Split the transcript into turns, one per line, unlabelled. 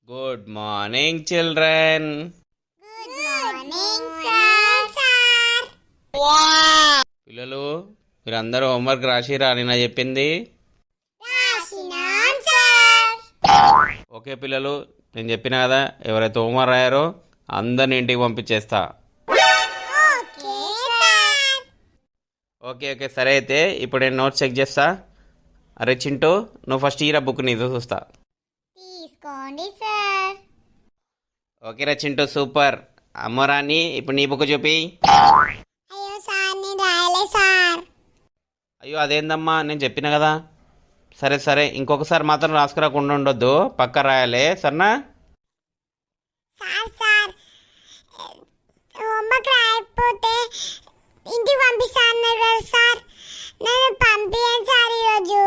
Good morning children. పిల్లలు మీరందరూ homework రాసిరా నేను చెప్పింది? ఓకే పిల్లలు, నేను చెప్పిన కదా, ఎవరైతే హోంవర్క్ రాయారో అందరిని ఇంటికి పంపించేస్తా. ఓకే ఓకే సరే, అయితే ఇప్పుడు నేను నోట్స్ చెక్ చేస్తా. అరే చింటూ, నువ్వు ఫస్ట్ ఈరా బుక్ నీతో చూస్తా.
తీసుకోండి సార్.
ఓకేరా చింటూ, సూపర్. అమ్మరాని ఇప్పుడు నీ బుక్ చూపి.
అయ్యో సార్, నేను రాయలే సార్.
అయ్యో అదేందమ్మా, నేను చెప్పిన కదా. సరే సరే, ఇంకొకసారి మాత్రం రాసుకురాకుండా ఉండొద్దు, పక్క రాయాలి సరేనా?
సార్ సార్, హోంవర్క్ రాయకపోతే ఇంటికి పంపిస్తా అన్నారు కదా సార్, నన్ను పంపించండి సార్ ఈరోజు.